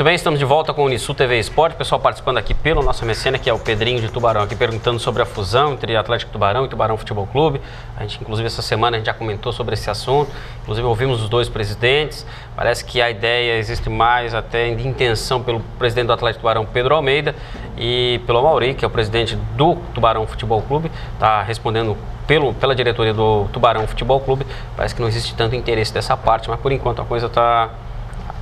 Muito bem, estamos de volta com o Unisul TV Esporte. O pessoal participando aqui pelo nosso mecena, que é o Pedrinho de Tubarão, aqui perguntando sobre a fusão entre Atlético Tubarão e Tubarão Futebol Clube. A gente, inclusive, essa semana a gente já comentou sobre esse assunto. Inclusive, ouvimos os dois presidentes. Parece que a ideia existe mais até de intenção pelo presidente do Atlético Tubarão, Pedro Almeida, e pelo Amauri, que é o presidente do Tubarão Futebol Clube. Está respondendo pela diretoria do Tubarão Futebol Clube. Parece que não existe tanto interesse dessa parte, mas por enquanto a coisa está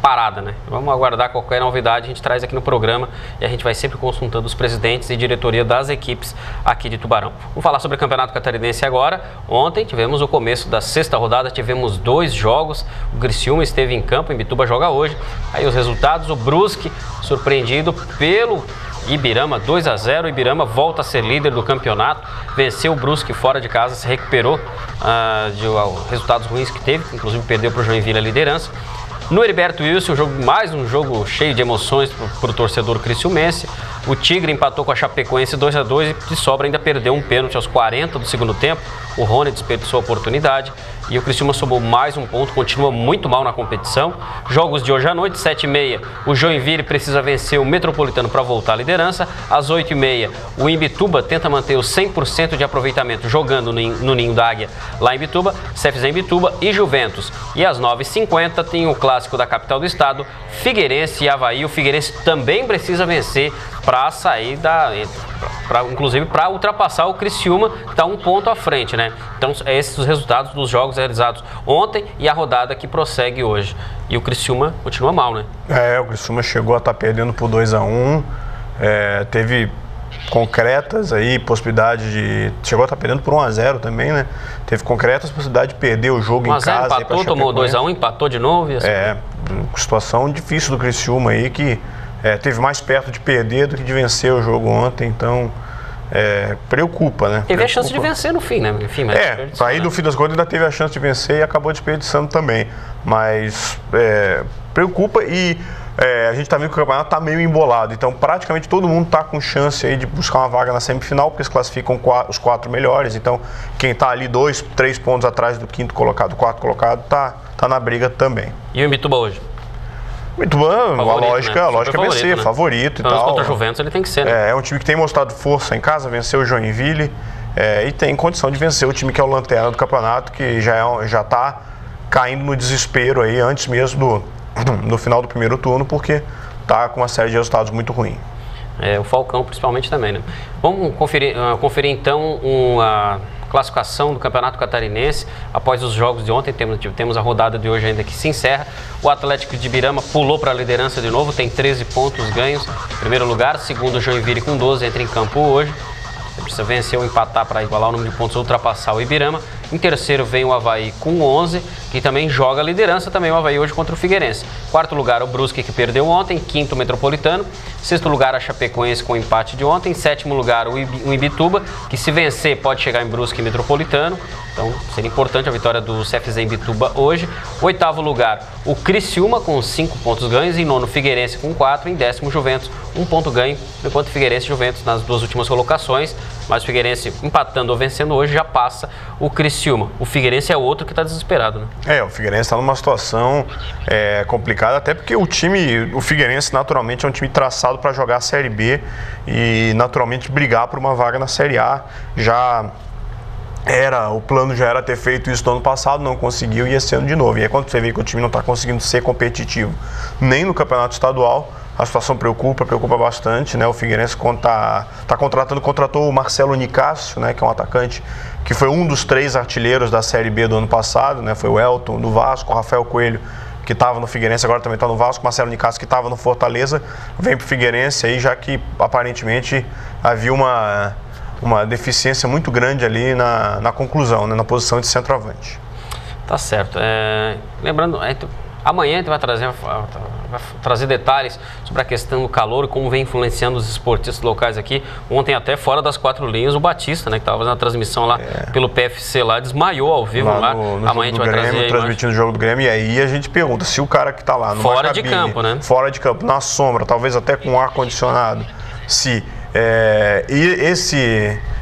parada, né? Vamos aguardar qualquer novidade, a gente traz aqui no programa e a gente vai sempre consultando os presidentes e diretoria das equipes aqui de Tubarão. Vamos falar sobre o Campeonato Catarinense agora. Ontem tivemos o começo da sexta rodada, tivemos 2 jogos, o Criciúma esteve em campo, o Imbituba joga hoje. Aí os resultados, o Brusque surpreendido pelo Ibirama, 2-0, o Ibirama volta a ser líder do campeonato, venceu o Brusque fora de casa, se recuperou de resultados ruins que teve, inclusive perdeu para o Joinville a liderança. No Heriberto Wilson, mais um jogo cheio de emoções para o torcedor criciumense. O Tigre empatou com a Chapecoense 2-2 e de sobra ainda perdeu um pênalti aos 40 do segundo tempo. O Rony desperdiçou a oportunidade e o Criciúma somou mais um ponto, continua muito mal na competição. Jogos de hoje à noite, 7h30, o Joinville precisa vencer o Metropolitano para voltar à liderança. Às 8h30, o Imbituba tenta manter o 100% de aproveitamento jogando no Ninho da Águia lá em Imbituba, CFZ Imbituba e Juventus. E às 9h50 tem o clássico da capital do estado, Figueirense e Avaí. O Figueirense também precisa vencer para sair inclusive para ultrapassar o Criciúma, que está um ponto à frente, né? Então, esses os resultados dos jogos realizados ontem e a rodada que prossegue hoje. E o Criciúma continua mal, né? O Criciúma chegou a estar perdendo por 2-1, teve concretas aí, possibilidade de... Chegou a estar perdendo por 1-0 também, né? Teve concretas possibilidade de perder o jogo em casa. Empatou, tomou 2-1, empatou de novo e assim. Situação difícil do Criciúma aí, que teve mais perto de perder do que de vencer o jogo ontem, então preocupa, né? Teve a chance de vencer no fim, né? Enfim, mas aí no fim das contas ainda teve a chance de vencer e acabou desperdiçando também, mas preocupa e a gente tá vendo que o campeonato tá meio embolado, então praticamente todo mundo tá com chance aí de buscar uma vaga na semifinal, porque se classificam os 4 melhores, então quem tá ali 2, 3 pontos atrás do quinto colocado, quarto colocado, tá na briga também. E o Imbituba hoje? Muito bom, a lógica é vencer, né? Favorito e tal. Contra o Juventus ele tem que ser, né? É um time que tem mostrado força em casa, venceu o Joinville e tem condição de vencer o time que é o lanterna do campeonato, que já está caindo no desespero aí antes mesmo do final do primeiro turno, porque está com uma série de resultados muito ruins. O Falcão principalmente também, né? Vamos conferir então uma classificação do Campeonato Catarinense. Após os jogos de ontem, temos a rodada de hoje ainda que se encerra. O Atlético de Ibirama pulou para a liderança de novo, tem 13 pontos ganhos. Primeiro lugar, segundo o Joinville com 12, entra em campo hoje. Precisa vencer ou empatar para igualar o número de pontos ou ultrapassar o Ibirama. Em terceiro vem o Avaí com 11, que também joga a liderança, também o Avaí hoje contra o Figueirense. Quarto lugar, o Brusque, que perdeu ontem. Quinto, o Metropolitano. Sexto lugar, a Chapecoense com o empate de ontem. Sétimo lugar, o Imbituba, que se vencer pode chegar em Brusque e Metropolitano. Então seria importante a vitória do CFZ Imbituba hoje. Oitavo lugar, o Criciúma com 5 pontos ganhos. Em nono, Figueirense com 4. Em décimo, Juventus, 1 ponto ganho. Enquanto Figueirense e Juventus nas duas últimas colocações. Mas o Figueirense empatando ou vencendo hoje já passa o Criciúma. O Figueirense é outro que está desesperado, né? O Figueirense está numa situação complicada, até porque o Figueirense naturalmente é um time traçado para jogar a Série B e naturalmente brigar por uma vaga na Série A. O plano já era ter feito isso no ano passado, não conseguiu e esse ano de novo. E aí quando você vê que o time não está conseguindo ser competitivo nem no campeonato estadual, a situação preocupa bastante, né? O Figueirense contratou o Marcelo Nicásio, né? Que é um atacante que foi um dos 3 artilheiros da Série B do ano passado, né? Foi o Elton do Vasco, o Rafael Coelho, que estava no Figueirense, agora também está no Vasco, Marcelo Nicásio, que estava no Fortaleza, vem para o Figueirense aí, já que aparentemente havia uma deficiência muito grande ali na conclusão, né? Na posição de centroavante. Tá certo. Lembrando, amanhã a gente vai trazer detalhes sobre a questão do calor e como vem influenciando os esportistas locais aqui. Ontem até fora das 4 linhas, o Batista, né, que estava fazendo a transmissão lá pelo PFC lá, desmaiou ao vivo lá. Amanhã a gente vai trazer transmitindo o jogo do Grêmio, e aí a gente pergunta se o cara que está lá numa fora cabine, de campo, né? Fora de campo, na sombra, talvez até com ar-condicionado, se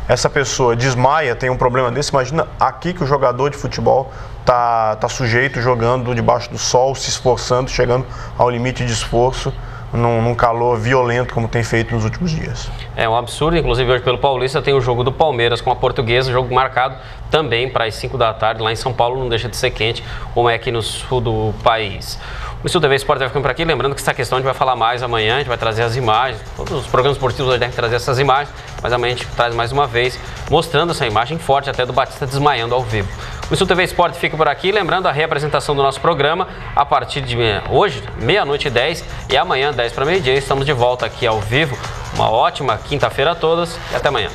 essa pessoa desmaia, tem um problema desse, imagina aqui que o jogador de futebol tá sujeito, jogando debaixo do sol, se esforçando, chegando ao limite de esforço. num calor violento como tem feito nos últimos dias. É um absurdo, inclusive hoje pelo Paulista tem o jogo do Palmeiras com a Portuguesa, jogo marcado também para as 5 da tarde, lá em São Paulo, não deixa de ser quente, como é aqui no sul do país. O Sul TV Esporte vai ficando por aqui, lembrando que essa questão a gente vai falar mais amanhã, a gente vai trazer as imagens, todos os programas esportivos hoje devem trazer essas imagens, mas amanhã a gente traz mais uma vez, mostrando essa imagem forte até do Batista desmaiando ao vivo. O Sul TV Esporte fica por aqui, lembrando a reapresentação do nosso programa a partir de hoje, 00:10 e amanhã, 10 para meio-dia, estamos de volta aqui ao vivo. Uma ótima quinta-feira a todos e até amanhã.